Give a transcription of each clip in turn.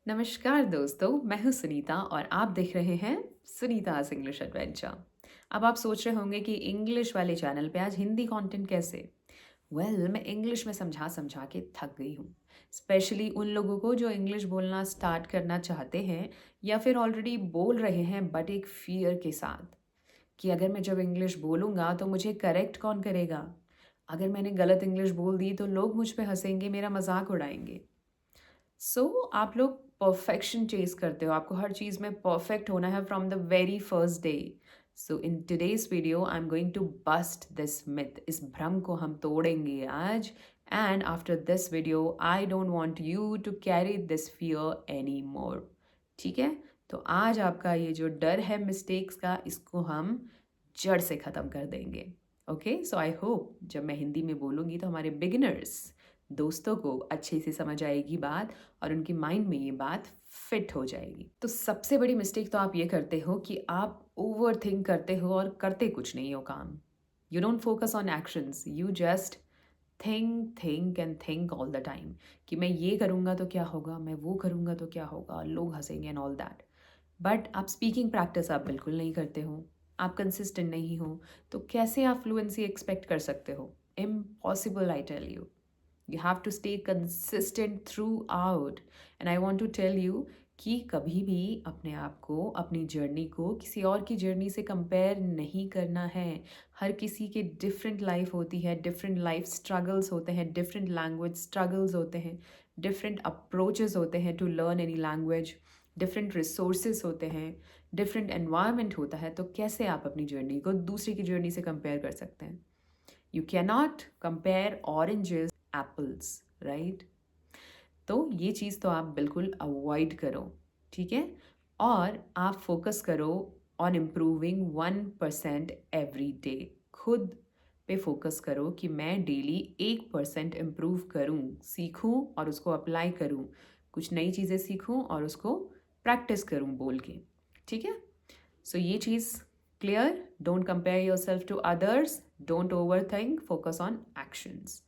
नमस्कार दोस्तों, मैं हूँ सुनीता और आप देख रहे हैं सुनीता's इंग्लिश एडवेंचर। अब आप सोच रहे होंगे कि इंग्लिश वाले चैनल पे आज हिंदी कंटेंट कैसे? मैं इंग्लिश में समझा समझा के थक गई हूँ। स्पेशली उन लोगों को जो इंग्लिश बोलना स्टार्ट करना चाहते हैं या फिर ऑलरेडी बोल रहे हैं बट एक फियर के साथ कि अगर मैं जब इंग्लिश बोलूँगा तो मुझे करेक्ट कौन करेगा? अगर मैंने गलत इंग्लिश बोल दी तो लोग मुझ पे हँसेंगे, मेरा मज़ाक उड़ाएँगे। आप लोग परफेक्शन चेज़ करते हो, आपको हर चीज़ में परफेक्ट होना है from the very first day. In today's video I am going to bust this myth, इस भ्रम को हम तोड़ेंगे आज। And after this video I don't want you to carry this fear any more. ठीक है? तो आज आपका ये जो डर है मिस्टेक्स का, इसको हम जड़ से ख़त्म कर देंगे। ओके, सो आई होप जब मैं हिंदी में बोलूँगी तो हमारे बिगिनर्स दोस्तों को अच्छे से समझ आएगी बात और उनके माइंड में ये बात फिट हो जाएगी। तो सबसे बड़ी मिस्टेक तो आप ये करते हो कि आप ओवर थिंक करते हो और करते कुछ नहीं हो काम। You don't focus on actions, you just think think and think all the time कि मैं ये करूँगा तो क्या होगा, मैं वो करूँगा तो क्या होगा, लोग हंसेंगे एंड ऑल दैट। बट आप स्पीकिंग प्रैक्टिस आप बिल्कुल नहीं करते हो, आप कंसिस्टेंट नहीं हो, तो कैसे आप फ्लुएंसी एक्सपेक्ट कर सकते हो? Impossible, I tell you. You have to stay consistent throughout. And I want to tell you कि कभी भी अपने आप को, अपनी जर्नी को किसी और की जर्नी से कंपेयर नहीं करना है। हर किसी के डिफरेंट लाइफ होती है, डिफरेंट लाइफ स्ट्रगल्स होते हैं, डिफरेंट लैंग्वेज स्ट्रगल्स होते हैं, डिफरेंट अप्रोचेस होते हैं to learn any language, different resources होते हैं, डिफरेंट एनवायरनमेंट होता है। तो कैसे आप अपनी जर्नी को दूसरे की जर्नी से कंपेयर कर सकते हैं? You cannot compare oranges apples, right? तो ये चीज़ तो आप बिल्कुल अवॉइड करो, ठीक है? और आप फोकस करो ऑन इम्प्रूविंग 1% एवरी डे। खुद पे फोकस करो कि मैं डेली 1% इम्प्रूव करूँ, सीखूँ और उसको अप्लाई करूँ। कुछ नई चीज़ें सीखूँ और उसको प्रैक्टिस करूँ बोल के, ठीक है? ये चीज़ clear? Don't compare yourself to others, don't overthink, focus on actions.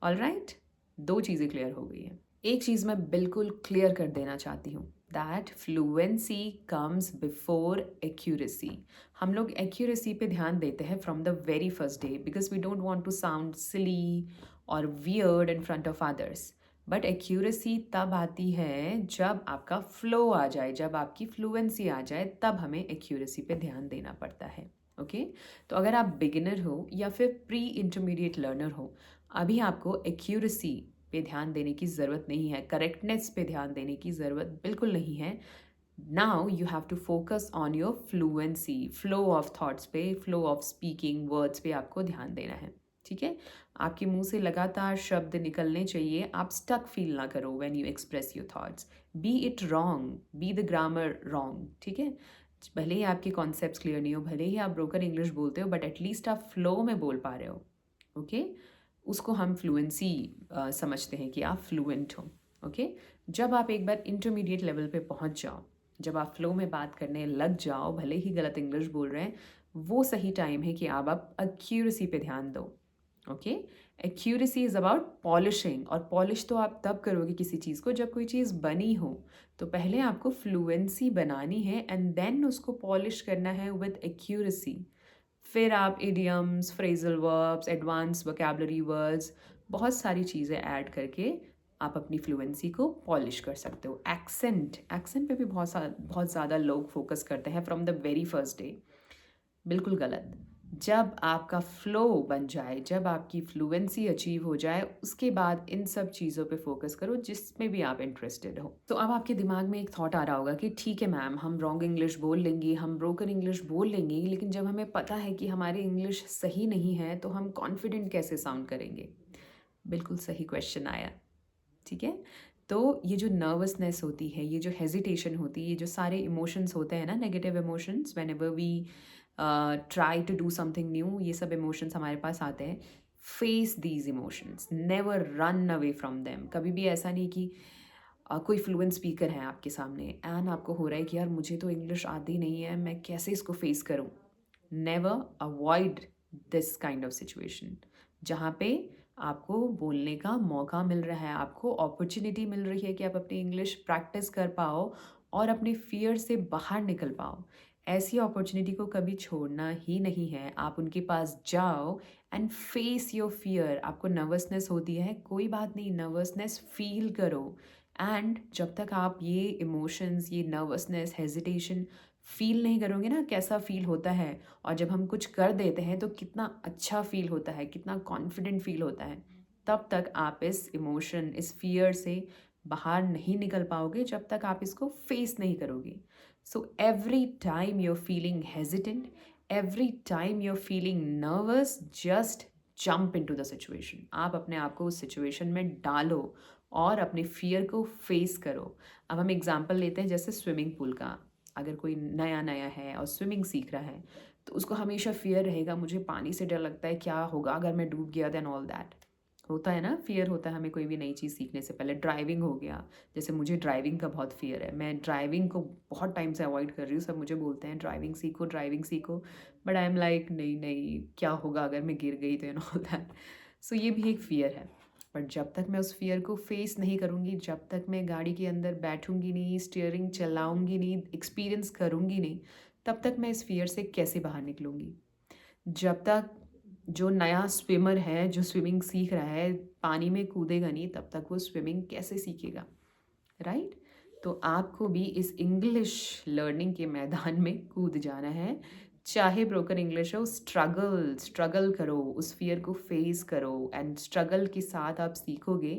Alright? 2 चीज़ें क्लियर हो गई हैं। एक चीज़ मैं बिल्कुल क्लियर कर देना चाहती हूँ, that fluency comes before accuracy. हम लोग एक्यूरेसी पे ध्यान देते हैं from the very first day because we don't want to sound silly और weird in front of others. But accuracy तब आती है जब आपका फ्लो आ जाए, जब आपकी फ्लुएंसी आ जाए, तब हमें एक्यूरेसी पे ध्यान देना पड़ता है। ओके? तो अगर आप बिगिनर हो या फिर प्री इंटरमीडिएट लर्नर हो, अभी आपको एक्यूरेसी पे ध्यान देने की ज़रूरत नहीं है, करेक्टनेस पे ध्यान देने की ज़रूरत बिल्कुल नहीं है। Now you have to focus on your fluency, flow of thoughts पे, फ्लो ऑफ स्पीकिंग वर्ड्स पे आपको ध्यान देना है, ठीक है? आपके मुंह से लगातार शब्द निकलने चाहिए, आप स्टक फील ना करो when you express your thoughts. B it wrong, be the grammar wrong, ठीक है? भले ही आपके कॉन्सेप्ट्स क्लियर नहीं हो, भले ही आप ब्रोकन इंग्लिश बोलते हो, बट एटलीस्ट आप फ्लो में बोल पा रहे हो, ओके? उसको हम फ्लुएंसी समझते हैं कि आप फ्लुएंट हो, ओके? जब आप एक बार इंटरमीडिएट लेवल पे पहुंच जाओ, जब आप फ्लो में बात करने लग जाओ, भले ही गलत इंग्लिश बोल रहे हैं, वो सही टाइम है कि आप एक्यूरेसी पे ध्यान दो, okay? Accuracy is about polishing, और पॉलिश तो आप तब करोगे किसी चीज़ को जब कोई चीज़ बनी हो। तो पहले आपको फ्लुएंसी बनानी है एंड देन उसको पॉलिश करना है विद एक्यूरेसी। फिर आप idioms, phrasal verbs, advance vocabulary words, बहुत सारी चीज़ें ऐड करके आप अपनी फ्लुएंसी को पॉलिश कर सकते हो। एक्सेंट, एक्सेंट पे भी बहुत ज़्यादा लोग फोकस करते हैं from the very first day. बिल्कुल गलत। जब आपका फ्लो बन जाए, जब आपकी फ्लुएंसी अचीव हो जाए, उसके बाद इन सब चीज़ों पे फोकस करो जिसमें भी आप इंटरेस्टेड हो। तो अब आपके दिमाग में एक थॉट आ रहा होगा कि ठीक है मैम, हम रॉन्ग इंग्लिश बोल लेंगे, हम ब्रोकन इंग्लिश बोल लेंगे, लेकिन जब हमें पता है कि हमारी इंग्लिश सही नहीं है तो हम कॉन्फिडेंट कैसे साउंड करेंगे? बिल्कुल सही क्वेश्चन आया, ठीक है? तो ये जो नर्वसनेस होती है, ये जो हेजिटेशन होती है, ये जो सारे इमोशंस होते हैं ना, negative emotions, whenever we try to do something new, ये सब इमोशंस हमारे पास आते हैं। Face these emotions, never run away from them. कभी भी ऐसा नहीं कि कोई फ्लुएंट स्पीकर है आपके सामने एंड आपको हो रहा है कि यार मुझे तो इंग्लिश आती नहीं है, मैं कैसे इसको फेस करूं? Never, avoid this kind of situation जहाँ पे आपको बोलने का मौका मिल रहा है, आपको अपॉर्चुनिटी मिल रही है कि आप अपनी इंग्लिश प्रैक्टिस कर पाओ और अपने फ़ियर से बाहर निकल पाओ। ऐसी अपॉर्चुनिटी को कभी छोड़ना ही नहीं है। आप उनके पास जाओ एंड फेस योर फ़ियर। आपको नर्वसनेस होती है, कोई बात नहीं, नर्वसनेस फ़ील करो। एंड जब तक आप ये इमोशंस, ये नर्वसनेस, हेजिटेशन फ़ील नहीं करोगे ना कैसा फ़ील होता है, और जब हम कुछ कर देते हैं तो कितना अच्छा फ़ील होता है, कितना कॉन्फिडेंट फ़ील होता है, तब तक आप इस इमोशन, इस फ़ियर से बाहर नहीं निकल पाओगे जब तक आप इसको फेस नहीं करोगे। So every time you are feeling hesitant, every time you are feeling nervous, just jump into the situation. आप अपने आप को उस सिचुएशन में डालो और अपने फ़ियर को फेस करो। अब हम एग्जांपल लेते हैं जैसे स्विमिंग पूल का। अगर कोई नया नया है और स्विमिंग सीख रहा है तो उसको हमेशा फ़ियर रहेगा, मुझे पानी से डर लगता है, क्या होगा अगर मैं डूब गया, देन ऑल दैट। होता है ना, फ़ियर होता है हमें कोई भी नई चीज़ सीखने से पहले। ड्राइविंग हो गया, जैसे मुझे ड्राइविंग का बहुत फ़ियर है, मैं ड्राइविंग को बहुत टाइम से अवॉइड कर रही हूँ। सब मुझे बोलते हैं ड्राइविंग सीखो, बट आई एम लाइक नहीं नहीं, क्या होगा अगर मैं गिर गई तो, एंड ऑल दैट। सो ये भी एक फ़ियर है। बट जब तक मैं उस फ़ियर को फेस नहीं करूँगी, जब तक मैं गाड़ी के अंदर बैठूँगी नहीं, स्टीयरिंग चलाऊँगी नहीं, एक्सपीरियंस करूँगी नहीं, तब तक मैं इस फ़ियर से कैसे बाहर निकलूँगी? जब तक जो नया स्विमर है, जो स्विमिंग सीख रहा है, पानी में कूदेगा नहीं, तब तक वो स्विमिंग कैसे सीखेगा, राइट? तो आपको भी इस इंग्लिश लर्निंग के मैदान में कूद जाना है। चाहे ब्रोकन इंग्लिश हो, स्ट्रगल स्ट्रगल करो, उस फ़ियर को फेस करो, एंड स्ट्रगल के साथ आप सीखोगे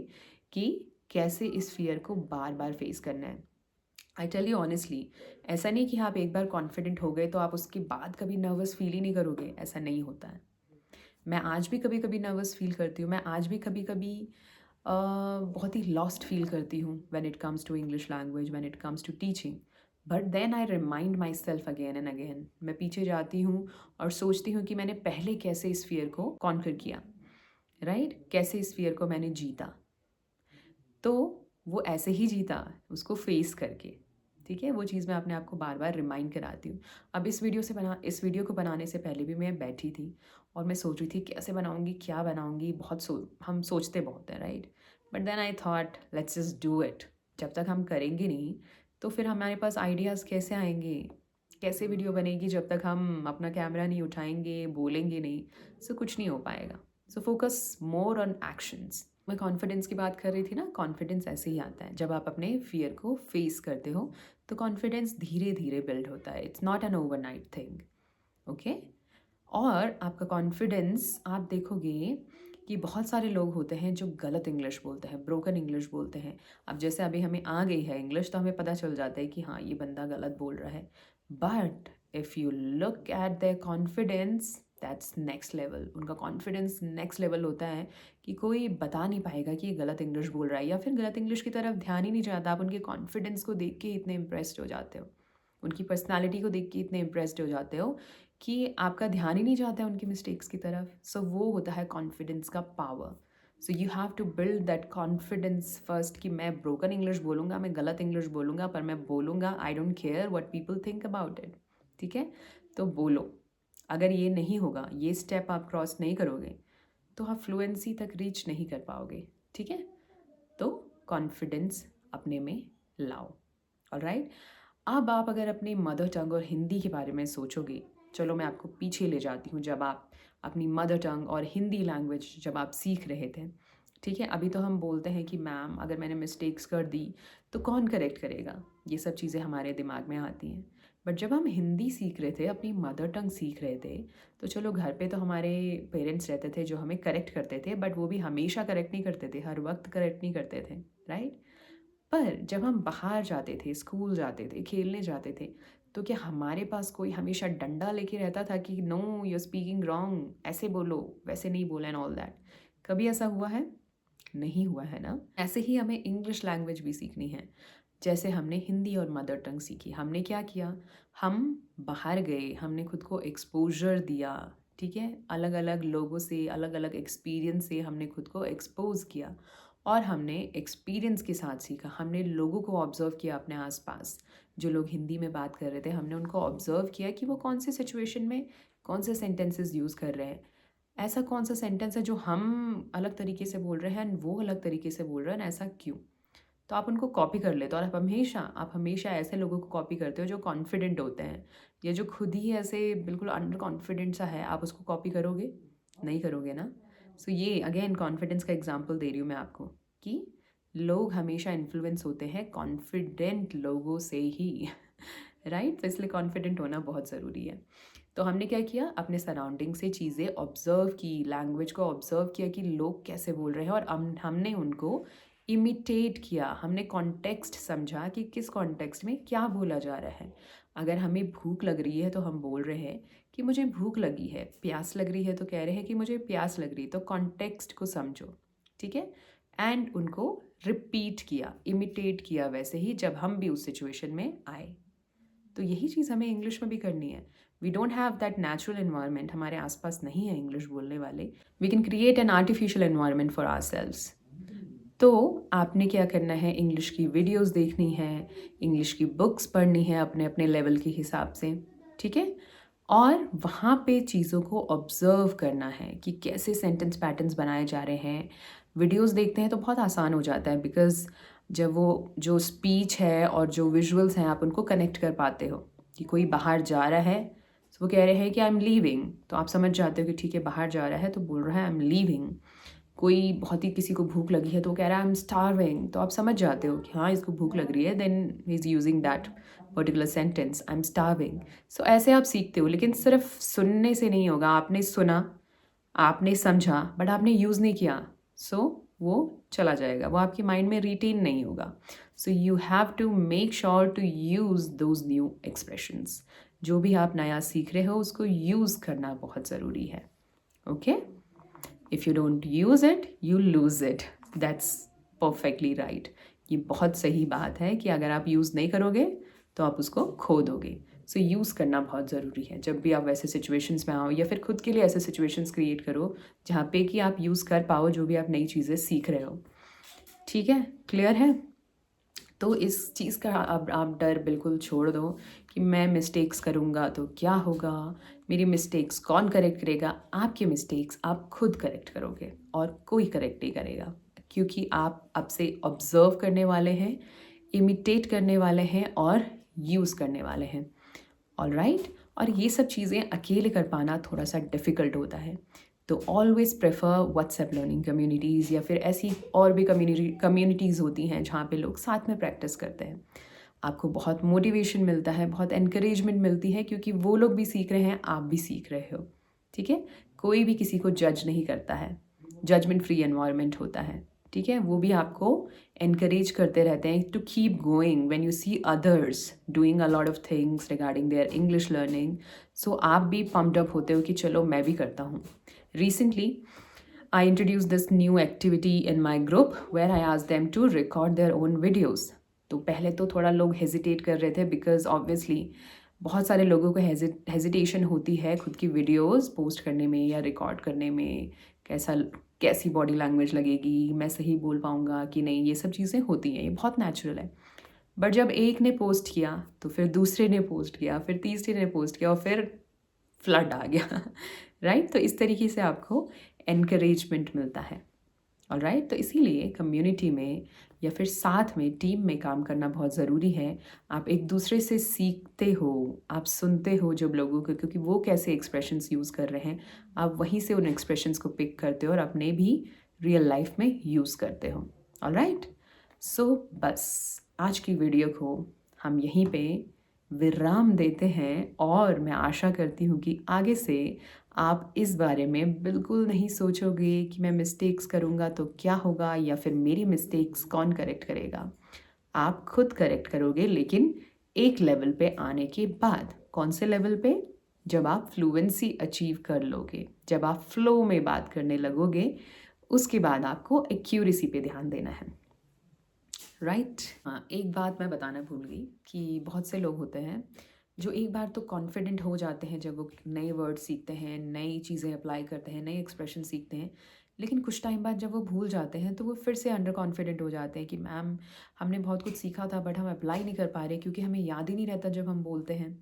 कि कैसे इस फ़ियर को बार-बार फेस करना है। आई टेल यू ऑनेस्टली, ऐसा नहीं कि आप एक बार कॉन्फिडेंट हो गए तो आप उसके बाद कभी नर्वस फ़ील ही नहीं करोगे, ऐसा नहीं होता है। मैं आज भी कभी-कभी नर्वस फ़ील करती हूँ, मैं आज भी कभी-कभी बहुत ही लॉस्ट फ़ील करती हूँ when it comes to English language, when it comes to teaching. But then I remind myself again and again. मैं पीछे जाती हूँ और सोचती हूँ कि मैंने पहले कैसे इस फ़ियर को कॉन्कर किया, राइट? कैसे इस फ़ियर को मैंने जीता। तो वो ऐसे ही जीता, उसको फेस करके, ठीक है? वो चीज़ मैं अपने आप को बार-बार रिमाइंड कराती हूँ। अब इस वीडियो को बनाने से पहले भी मैं बैठी थी और मैं सोच रही थी कैसे बनाऊँगी, क्या बनाऊँगी? हम सोचते बहुत हैं, right? But then I thought let's just do it. जब तक हम करेंगे नहीं, तो फिर हमारे पास आइडियाज़ कैसे आएँगे? कैसे वीडियो बनेगी जब तक हम अपना कैमरा नहीं उठाएँगे, बोलेंगे नहीं? सो कुछ नहीं हो पाएगा। So focus more on actions. मैं कॉन्फिडेंस की बात कर रही थी ना, कॉन्फिडेंस ऐसे ही आता है जब आप अपने फियर को फेस करते हो, तो कॉन्फिडेंस धीरे धीरे बिल्ड होता है। It's not an overnight thing, okay? और आपका कॉन्फिडेंस, आप देखोगे कि बहुत सारे लोग होते हैं जो गलत इंग्लिश बोलते हैं, ब्रोकन इंग्लिश बोलते हैं। अब जैसे अभी हमें आ गई है इंग्लिश, तो हमें पता चल जाता है कि हाँ, ये बंदा गलत बोल रहा है। But if you look at there confidence, that's next level. उनका कॉन्फिडेंस नेक्स्ट लेवल होता है कि कोई बता नहीं पाएगा कि ये गलत इंग्लिश बोल रहा है, या फिर गलत इंग्लिश की तरफ ध्यान ही नहीं जाता। आप उनके कॉन्फिडेंस को देख के इतने इम्प्रेस्ड हो जाते हो, उनकी पर्सनालिटी को देख के इतने इम्प्रेस्ड हो जाते हो कि आपका ध्यान ही नहीं जाता है उनकी मिस्टेक्स की तरफ। सो वो होता है कॉन्फिडेंस का power. So you have to build that confidence first कि मैं ब्रोकन इंग्लिश बोलूँगा, मैं गलत इंग्लिश बोलूँगा, पर मैं बोलूँगा, I don't care what people think about it. ठीक है? तो बोलो। अगर ये नहीं होगा, ये स्टेप आप क्रॉस नहीं करोगे, तो आप फ्लुएंसी तक रीच नहीं कर पाओगे। ठीक है? तो कॉन्फिडेंस अपने में लाओ। ऑलराइट? अब आप अगर अपनी मदर टंग और हिंदी के बारे में सोचोगे, चलो मैं आपको पीछे ले जाती हूँ, जब आप अपनी मदर टंग और हिंदी लैंग्वेज जब आप सीख रहे थे, ठीक है? अभी तो हम बोलते हैं कि मैम अगर मैंने मिस्टेक्स कर दी तो कौन करेक्ट करेगा? ये सब चीज़ें हमारे दिमाग में आती हैं। बट जब हम हिंदी सीख रहे थे, अपनी मदर टंग सीख रहे थे, तो चलो घर पे तो हमारे पेरेंट्स रहते थे जो हमें करेक्ट करते थे, बट वो भी हमेशा करेक्ट नहीं करते थे, हर वक्त करेक्ट नहीं करते थे, राइट? पर जब हम बाहर जाते थे, स्कूल जाते थे, खेलने जाते थे, तो क्या हमारे पास कोई हमेशा डंडा लेके रहता था कि no you are speaking wrong, ऐसे बोलो, वैसे नहीं बोला, एंड ऑल दैट? कभी ऐसा हुआ है? नहीं हुआ है ना? ऐसे ही हमें इंग्लिश लैंग्वेज भी सीखनी है। जैसे हमने हिंदी और मदर टंग सीखी, हमने क्या किया? हम बाहर गए, हमने खुद को एक्सपोज़र दिया, ठीक है? अलग-अलग लोगों से, अलग-अलग एक्सपीरियंस से हमने खुद को एक्सपोज़ किया और हमने एक्सपीरियंस के साथ सीखा। हमने लोगों को ऑब्ज़र्व किया अपने आस-पास, जो लोग हिंदी में बात कर रहे थे, हमने उनको ऑब्ज़र्व किया कि वो कौन से सिचुएशन में कौन से सेंटेंसेस यूज़ कर रहे हैं। ऐसा कौन सा सेंटेंस है जो हम अलग तरीके से बोल रहे हैं एंड वो अलग तरीके से बोल रहे हैं, ऐसा क्यों? तो आप उनको कॉपी कर लेते हो और आप हमेशा ऐसे लोगों को कॉपी करते हो जो कॉन्फिडेंट होते हैं या जो खुद ही ऐसे बिल्कुल अंडर कॉन्फिडेंट सा है, आप उसको कॉपी करोगे? नहीं करोगे ना? सो ये अगेन कॉन्फिडेंस का एग्जांपल दे रही हूँ मैं आपको कि लोग हमेशा इन्फ्लुएंस होते हैं कॉन्फिडेंट लोगों से ही राइट? तो इसलिए कॉन्फिडेंट होना बहुत ज़रूरी है। तो हमने क्या किया, अपने सराउंडिंग से चीज़ें ऑब्जर्व की, लैंग्वेज को ऑब्जर्व किया कि लोग कैसे बोल रहे हैं और हमने उनको इमिटेट किया। हमने कॉन्टेक्स्ट समझा कि किस कॉन्टेक्स्ट में क्या बोला जा रहा है। अगर हमें भूख लग रही है तो हम बोल रहे हैं कि मुझे भूख लगी है, प्यास लग रही है तो कह रहे हैं कि मुझे प्यास लग रही है। तो कॉन्टेक्स्ट को समझो, ठीक है? एंड उनको रिपीट किया, इमिटेट किया वैसे ही जब हम भी उस सिचुएशन में आए। तो यही चीज़ हमें इंग्लिश में भी करनी है। We don't have that natural environment, हमारे आसपास नहीं है इंग्लिश बोलने वाले। We can create an artificial environment for ourselves. तो आपने क्या करना है, इंग्लिश की वीडियोस देखनी है, इंग्लिश की बुक्स पढ़नी है अपने अपने लेवल के हिसाब से, ठीक है? और वहाँ पे चीज़ों को ऑब्ज़र्व करना है कि कैसे सेंटेंस पैटर्न्स बनाए जा रहे हैं। वीडियोस देखते हैं तो बहुत आसान हो जाता है बिकॉज़ जब वो जो स्पीच है और जो विजुअल्स हैं आप उनको कनेक्ट कर पाते हो कि कोई बाहर जा रहा है, तो वो कह रहे हैं कि आई एम लीविंग, तो आप समझ जाते हो कि ठीक है बाहर जा रहा है तो बोल रहा है आई एम लीविंग। कोई बहुत ही किसी को भूख लगी है तो वो कह रहा है आई एम स्टार्विंग, तो आप समझ जाते हो कि हाँ इसको भूख लग रही है, then he is using that particular sentence I am starving. So ऐसे आप सीखते हो, लेकिन सिर्फ सुनने से नहीं होगा। आपने सुना, आपने समझा, बट आपने यूज़ नहीं किया, सो वो चला जाएगा, वो आपके माइंड में रिटेन नहीं होगा। So you have to make sure to use those new expressions. जो भी आप नया सीख रहे हो उसको यूज़ करना बहुत ज़रूरी है। Okay? If you don't use it you lose it. That's perfectly right. ये बहुत सही बात है कि अगर आप यूज़ नहीं करोगे तो आप उसको खो दोगे। सो यूज़ करना बहुत ज़रूरी है। जब भी आप वैसे सिचुएशंस में आओ या फिर खुद के लिए ऐसे सिचुएशंस क्रिएट करो जहाँ पे कि आप यूज़ कर पाओ जो भी आप नई चीज़ें सीख रहे हो। ठीक है? क्लियर है? तो इस चीज़ का अब आप डर बिल्कुल छोड़ दो कि मैं मिस्टेक्स करूँगा तो क्या होगा, मेरी मिस्टेक्स कौन करेक्ट करेगा। आपकी मिस्टेक्स आप खुद करेक्ट करोगे और कोई करेक्ट नहीं करेगा, क्योंकि आप अब से ऑब्ज़र्व करने वाले हैं, इमिटेट करने वाले हैं और यूज़ करने वाले हैं। ऑलराइट? और ये सब चीज़ें अकेले कर पाना थोड़ा सा डिफ़िकल्ट होता है। तो always prefer WhatsApp learning communities या फिर ऐसी और भी कम्युनिटीज़ होती हैं जहाँ पे लोग साथ में प्रैक्टिस करते हैं। आपको बहुत मोटिवेशन मिलता है, बहुत एनकरेजमेंट मिलती है, क्योंकि वो लोग भी सीख रहे हैं, आप भी सीख रहे हो। ठीक है? कोई भी किसी को जज नहीं करता है, जजमेंट फ्री एनवायरनमेंट होता है। ठीक है? वो भी आपको एनकरेज करते रहते हैं to keep going when you see others doing a lot of things regarding their English learning. So आप भी पम्प्ड अप होते हो कि चलो मैं भी करता हूँ। Recently, I introduced this new activity in my group where I asked them to record their own videos. तो पहले तो थोड़ा लोग हेजिटेट कर रहे थे बिकॉज ऑब्वियसली बहुत सारे लोगों को हेजिटेशन होती है खुद की वीडियोस पोस्ट करने में या रिकॉर्ड करने में। कैसी बॉडी लैंग्वेज लगेगी, मैं सही बोल पाऊँगा कि नहीं, ये सब चीज़ें होती हैं, ये बहुत नेचुरल है। बट जब एक ने पोस्ट किया तो फिर दूसरे ने पोस्ट किया, फिर तीसरे ने पोस्ट किया और फिर फ्लड आ गया राइट? तो इस तरीके से आपको एनकरेजमेंट मिलता है। ऑलराइट? तो इसीलिए कम्युनिटी में या फिर साथ में टीम में काम करना बहुत ज़रूरी है। आप एक दूसरे से सीखते हो, आप सुनते हो जब लोगों को, क्योंकि वो कैसे एक्सप्रेशंस यूज़ कर रहे हैं, आप वहीं से उन एक्सप्रेशंस को पिक करते हो और अपने भी रियल लाइफ में यूज़ करते हो। ऑलराइट? सो बस आज की वीडियो को हम यहीं पे विराम देते हैं और मैं आशा करती हूँ कि आगे से आप इस बारे में बिल्कुल नहीं सोचोगे कि मैं मिस्टेक्स करूँगा तो क्या होगा या फिर मेरी मिस्टेक्स कौन करेक्ट करेगा। आप खुद करेक्ट करोगे, लेकिन एक लेवल पे आने के बाद। कौन से लेवल पे? जब आप फ्लुएंसी अचीव कर लोगे, जब आप फ्लो में बात करने लगोगे, उसके बाद आपको एक्यूरेसी पे ध्यान देना है। राइट? हाँ, एक बात मैं बताना भूल गई कि बहुत से लोग होते हैं जो एक बार तो कॉन्फिडेंट हो जाते हैं जब वो नए वर्ड सीखते हैं, नई चीज़ें अप्लाई करते हैं, नए एक्सप्रेशन सीखते हैं, लेकिन कुछ टाइम बाद जब वो भूल जाते हैं तो वो फिर से अंडर कॉन्फिडेंट हो जाते हैं कि मैम हमने बहुत कुछ सीखा था बट हम अप्लाई नहीं कर पा रहे क्योंकि हमें याद ही नहीं रहता जब हम बोलते हैं।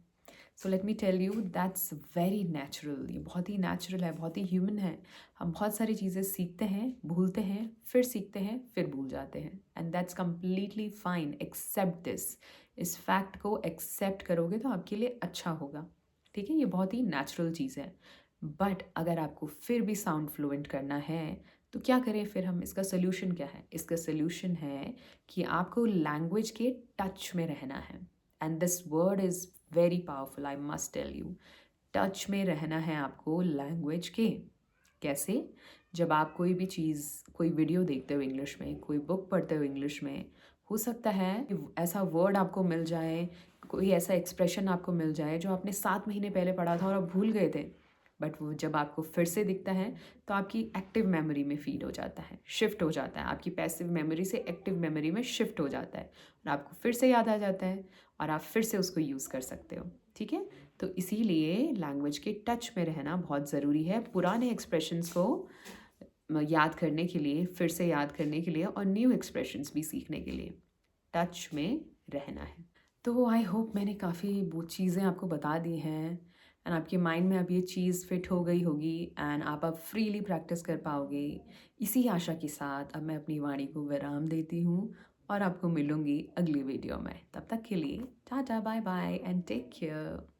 So let me tell you that's very natural. ये बहुत ही नेचुरल है, बहुत ही ह्यूमन है। हम बहुत सारी चीज़ें सीखते हैं, भूलते हैं, फिर सीखते हैं, फिर भूल जाते हैं, and that's completely fine. Accept this. इस फैक्ट को एक्सेप्ट करोगे तो आपके लिए अच्छा होगा। ठीक है, ये बहुत ही नेचुरल चीज़ है। बट अगर आपको फिर भी साउंड फ्लुएंट करना है तो क्या करें फिर हम? इसका सोल्यूशन क्या है? इसका सोल्यूशन है कि आपको लैंग्वेज के टच में रहना है। And this word is very powerful, I must tell you. Touch में रहना है आपको लैंग्वेज के। कैसे? जब आप कोई भी चीज़, कोई वीडियो देखते हो इंग्लिश में, कोई बुक पढ़ते हो इंग्लिश में, हो सकता है कि ऐसा वर्ड आपको मिल जाए, कोई ऐसा एक्सप्रेशन आपको मिल जाए जो आपने 7 महीने पहले पढ़ा था और आप भूल गए थे, बट वो जब आपको फिर से दिखता है तो आपकी एक्टिव मेमोरी में फीड हो जाता है, शिफ्ट हो जाता है, आपकी पैसिव मेमोरी से एक्टिव मेमोरी में शिफ्ट हो जाता है और आपको फिर से याद आ जाता है और आप फिर से उसको यूज़ कर सकते हो। ठीक है, तो इसीलिए लैंग्वेज के टच में रहना बहुत ज़रूरी है, पुराने एक्सप्रेशंस को याद करने के लिए, फिर से याद करने के लिए और न्यू एक्सप्रेशंस भी सीखने के लिए टच में रहना है। तो आई होप मैंने काफ़ी वो चीज़ें आपको बता दी हैं एंड आपके माइंड में अब ये चीज़ फिट हो गई होगी एंड आप अब फ्रीली प्रैक्टिस कर पाओगे। इसी आशा के साथ अब मैं अपनी वाणी को विराम देती हूँ और आपको मिलूँगी अगली वीडियो में। तब तक के लिए tata, bye bye and take care.